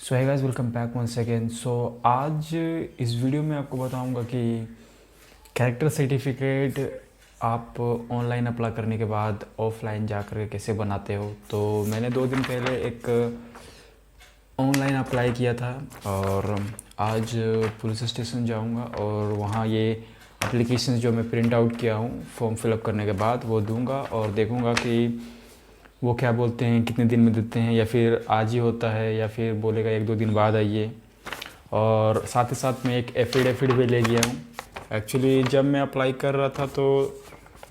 सो है guys, welcome back one second. आज इस वीडियो में आपको बताऊंगा कि कैरेक्टर सर्टिफिकेट आप ऑनलाइन अप्लाई करने के बाद ऑफलाइन जाकर कैसे बनाते हो। तो मैंने 2 दिन पहले एक ऑनलाइन अप्लाई किया था और आज पुलिस स्टेशन जाऊंगा और वहाँ ये एप्लीकेशन जो मैं प्रिंट आउट किया हूँ फॉर्म फिलअप करने के बाद वो दूंगा और देखूंगा कि वो क्या बोलते हैं, कितने दिन में देते हैं, या फिर आज ही होता है या फिर बोलेगा 1-2 दिन बाद आइए। और साथ ही साथ मैं एक एफिडेविट भी ले गया हूँ। एक्चुअली जब मैं अप्लाई कर रहा था तो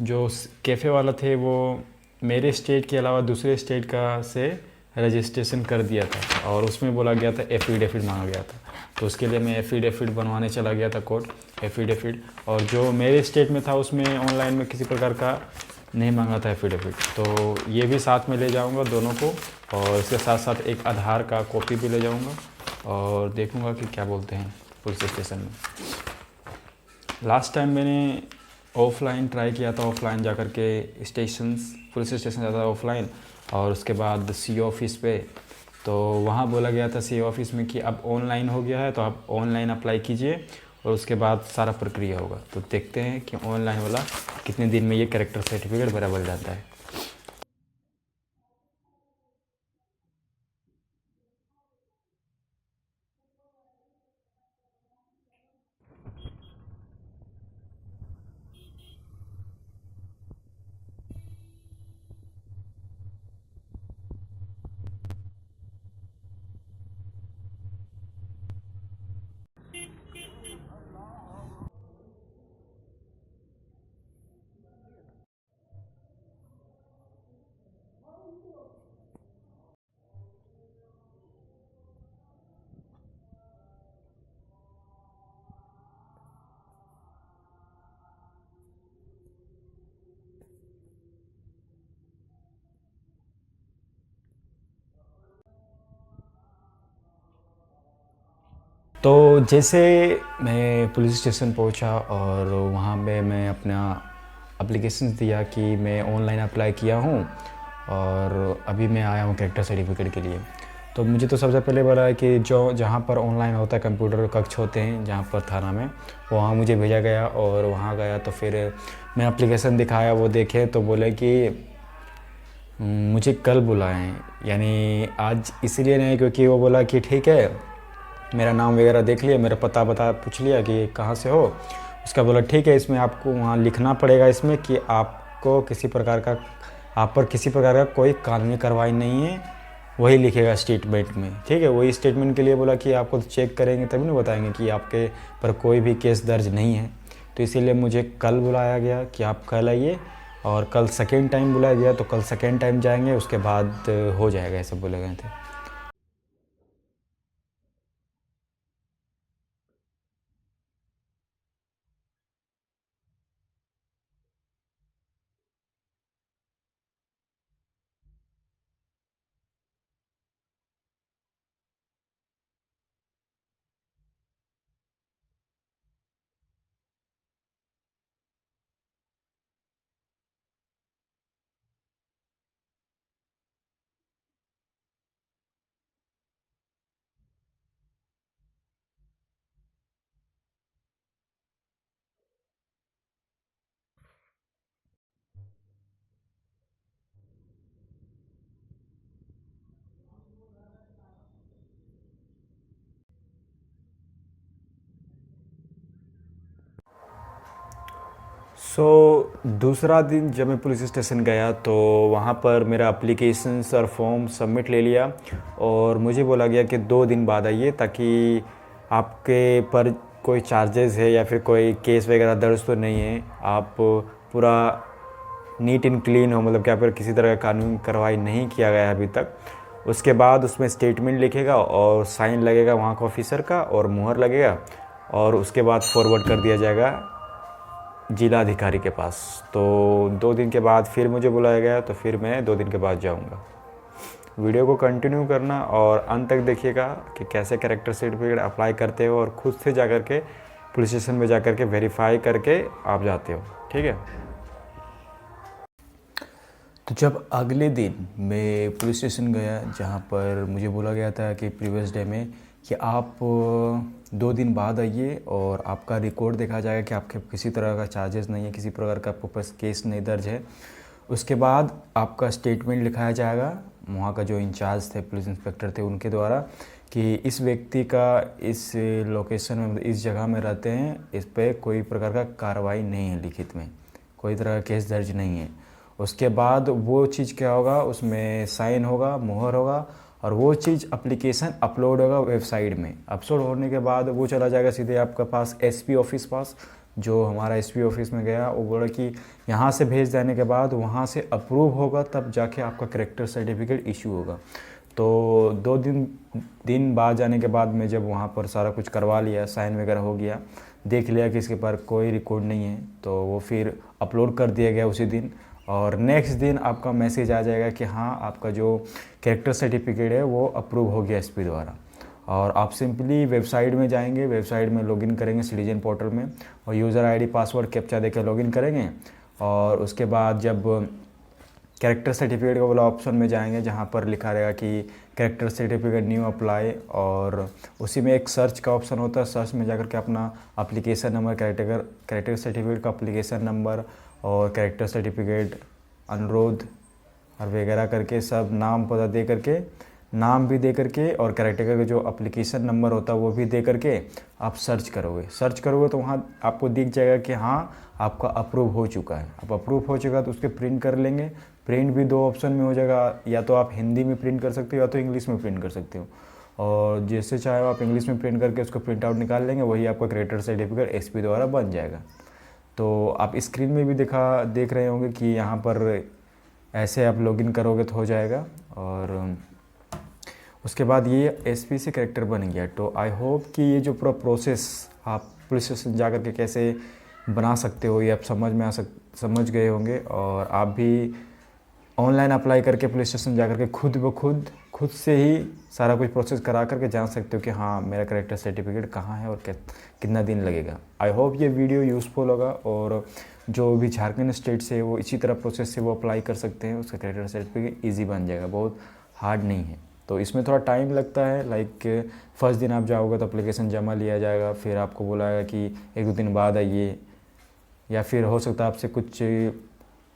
जो कैफ़े वाला थे वो मेरे स्टेट के अलावा दूसरे स्टेट का से रजिस्ट्रेशन कर दिया था और उसमें बोला गया था एफिडेविट मांगा गया था। तो उसके लिए मैं एफिडेविट बनवाने चला गया था कोर्ट एफिडेविट, और जो मेरे स्टेट में था उसमें ऑनलाइन में किसी प्रकार का नहीं मांगा था एफिडेविट। तो ये भी साथ में ले जाऊंगा दोनों को, और इसके साथ साथ एक आधार का कॉपी भी ले जाऊंगा और देखूंगा कि क्या बोलते हैं पुलिस स्टेशन में। लास्ट टाइम मैंने ऑफ़लाइन ट्राई किया था, ऑफ़लाइन जाकर के स्टेशंस पुलिस स्टेशन जाता था ऑफ़लाइन, और उसके बाद सी ऑफ़िस पे तो वहाँ बोला गया था सी ऑफ़िस में कि अब ऑनलाइन हो गया है तो आप ऑनलाइन अप्लाई कीजिए और उसके बाद सारा प्रक्रिया होगा। तो देखते हैं कि ऑनलाइन वाला कितने दिन में ये कैरेक्टर सर्टिफिकेट बराबर जाता है। तो जैसे मैं पुलिस स्टेशन पहुंचा और वहाँ पे मैं अपना एप्लीकेशन दिया कि मैं ऑनलाइन अप्लाई किया हूँ और अभी मैं आया हूँ कैरेक्टर सर्टिफिकेट के लिए। तो मुझे तो सबसे पहले बोला है कि जो जहाँ पर ऑनलाइन होता है कंप्यूटर कक्ष होते हैं जहाँ पर थाना में, वहाँ मुझे भेजा गया और वहाँ गया तो फिर मैं एप्लीकेशन दिखाया, वो देखे तो बोले कि मुझे कल बुलाएं, यानी आज इसीलिए नहीं क्योंकि वो बोला कि ठीक है, मेरा नाम वगैरह देख लिया, मेरा पता बता पूछ लिया कि कहाँ से हो। उसका बोला ठीक है, इसमें आपको वहाँ लिखना पड़ेगा इसमें कि आपको किसी प्रकार का आप पर किसी प्रकार का कोई कानूनी कार्रवाई नहीं है, वही लिखेगा स्टेटमेंट में। ठीक है, वही स्टेटमेंट के लिए बोला कि आपको तो चेक करेंगे तभी ना बताएंगे कि आपके पर कोई भी केस दर्ज नहीं है। तो इसीलिए मुझे कल बुलाया गया कि आप कल आइए, और कल सेकेंड टाइम बुलाया गया तो कल सेकेंड टाइम जाएंगे, उसके बाद हो जाएगा, ऐसे बोले गए थे। दूसरा दिन जब मैं पुलिस स्टेशन गया तो वहाँ पर मेरा एप्लीकेशंस और फॉर्म सबमिट ले लिया, और मुझे बोला गया कि 2 दिन बाद आइए ताकि आपके पर कोई चार्जेस है या फिर कोई केस वगैरह दर्ज तो नहीं है, आप पूरा नीट एंड क्लीन हो, मतलब कि आप पर किसी तरह का कानूनी कार्रवाई नहीं किया गया है अभी तक। उसके बाद उसमें स्टेटमेंट लिखेगा और साइन लगेगा वहाँ का ऑफिसर का और मुहर लगेगा, और उसके बाद फॉरवर्ड कर दिया जाएगा जिला अधिकारी के पास। तो 2 दिन के बाद फिर मुझे बुलाया गया, तो फिर मैं 2 दिन के बाद जाऊंगा। वीडियो को कंटिन्यू करना और अंत तक देखिएगा कि कैसे कैरेक्टर सर्टिफिकेट अप्लाई करते हो, और खुद से जाकर के पुलिस स्टेशन में जाकर के वेरीफाई करके आप जाते हो। ठीक है। तो जब अगले दिन मैं पुलिस स्टेशन गया, जहाँ पर मुझे बोला गया था कि प्रीवियस डे में कि आप 2 दिन बाद आइए और आपका रिकॉर्ड देखा जाएगा कि आपके किसी तरह का चार्जेस नहीं है, किसी प्रकार का आपके पास केस नहीं दर्ज है। उसके बाद आपका स्टेटमेंट लिखाया जाएगा वहाँ का जो इंचार्ज थे, पुलिस इंस्पेक्टर थे, उनके द्वारा कि इस व्यक्ति का इस लोकेशन में, इस जगह में रहते हैं, इस पर कोई प्रकार का कार्रवाई नहीं है, लिखित में कोई तरह का केस दर्ज नहीं है। उसके बाद वो चीज़ क्या होगा, उसमें साइन होगा, मुहर होगा और वो चीज़ एप्लीकेशन अपलोड होगा वेबसाइट में। अपलोड होने के बाद वो चला जाएगा सीधे आपका पास एसपी ऑफिस पास। जो हमारा एसपी ऑफिस में गया, वो बोला कि यहाँ से भेज देने के बाद वहाँ से अप्रूव होगा, तब जाके आपका कैरेक्टर सर्टिफिकेट इशू होगा। तो 2 दिन बाद जाने के बाद मैं जब वहाँ पर सारा कुछ करवा लिया, साइन वगैरह हो गया, देख लिया कि इसके पास कोई रिकॉर्ड नहीं है, तो वो फिर अपलोड कर दिया गया उसी दिन। और नेक्स्ट दिन आपका मैसेज आ जाएगा कि हाँ, आपका जो कैरेक्टर सर्टिफिकेट है वो अप्रूव हो गया एसपी द्वारा। और आप सिंपली वेबसाइट में जाएंगे, वेबसाइट में लॉगिन करेंगे सिटीजन पोर्टल में, और यूज़र आईडी पासवर्ड कैप्चा देकर लॉगिन करेंगे। और उसके बाद जब कैरेक्टर सर्टिफिकेट का वाला ऑप्शन में जाएंगे, जहाँ पर लिखा रहेगा कि कैरेक्टर सर्टिफिकेट न्यू अप्लाई, और उसी में एक सर्च का ऑप्शन होता है। सर्च में जाकर के अपना एप्लीकेशन नंबर, कैरेक्टर सर्टिफिकेट का एप्लीकेशन नंबर और कैरेक्टर सर्टिफिकेट, अनुरोध और वगैरह करके सब नाम पता दे करके, नाम भी दे करके, और कैरेक्टर का जो एप्लीकेशन नंबर होता है वो भी दे करके आप सर्च करोगे तो वहाँ आपको दिख जाएगा कि हाँ, आपका अप्रूव हो चुका है। आप अप्रूव हो चुका है तो उसके प्रिंट कर लेंगे। प्रिंट भी 2 ऑप्शन में हो जाएगा, या तो आप हिंदी में प्रिंट कर सकते हो या तो इंग्लिश में प्रिंट कर सकते हो। और जैसे चाहे आप इंग्लिश में प्रिंट करके उसको प्रिंट आउट निकाल लेंगे, वही आपका कैरेक्टर सर्टिफिकेट एसपी द्वारा बन जाएगा। तो आप स्क्रीन में भी देख रहे होंगे कि यहाँ पर ऐसे आप लॉगिन करोगे तो हो जाएगा। और उसके बाद ये एसपी से कैरेक्टर बन गया। तो आई होप कि ये जो पूरा प्रोसेस आप पुलिस स्टेशन जा कर के कैसे बना सकते हो, ये आप समझ गए होंगे। और आप भी ऑनलाइन अप्लाई करके पुलिस स्टेशन जा कर के खुद से ही सारा कुछ प्रोसेस करा करके जान सकते हो कि हाँ, मेरा कैरेक्टर सर्टिफिकेट कहाँ है और कितना दिन लगेगा। आई होप ये वीडियो यूज़फुल होगा, और जो भी झारखंड स्टेट से वो इसी तरह प्रोसेस से वो अप्लाई कर सकते हैं, उसका कैरेक्टर सर्टिफिकेट ईजी बन जाएगा, बहुत हार्ड नहीं है। तो इसमें थोड़ा टाइम लगता है, लाइक फर्स्ट दिन आप जाओगे तो एप्लीकेशन जमा लिया जाएगा, फिर आपको बुलाएगा कि 1-2 दिन बाद आइए, या फिर हो सकता है आपसे कुछ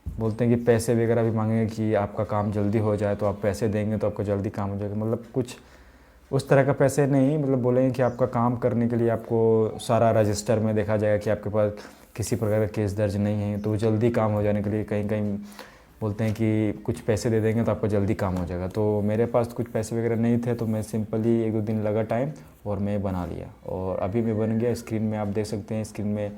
बोलते हैं कि पैसे वगैरह भी मांगेंगे कि आपका काम जल्दी हो जाए, तो आप पैसे देंगे तो आपका जल्दी काम हो जाएगा। मतलब कुछ उस तरह का पैसे नहीं, मतलब बोलेंगे कि आपका काम करने के लिए आपको सारा रजिस्टर में देखा जाएगा कि आपके पास किसी प्रकार का केस दर्ज नहीं है, तो जल्दी काम हो जाने के लिए कहीं बोलते हैं कि कुछ पैसे दे देंगे तो आपका जल्दी काम हो जाएगा। तो मेरे पास कुछ पैसे वगैरह नहीं थे, तो मैं सिंपली 1-2 दिन लगा टाइम और मैं बना लिया, और अभी मैं बन गया। स्क्रीन में आप देख सकते हैं, स्क्रीन में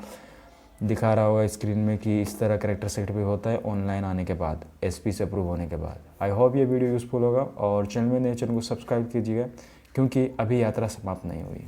दिखा रहा होगा स्क्रीन में कि इस तरह कैरेक्टर सर्टिफिकेट होता है ऑनलाइन आने के बाद, एसपी से अप्रूव होने के बाद। आई होप ये वीडियो यूज़फुल होगा, और चैनल को सब्सक्राइब कीजिएगा, क्योंकि अभी यात्रा समाप्त नहीं हुई।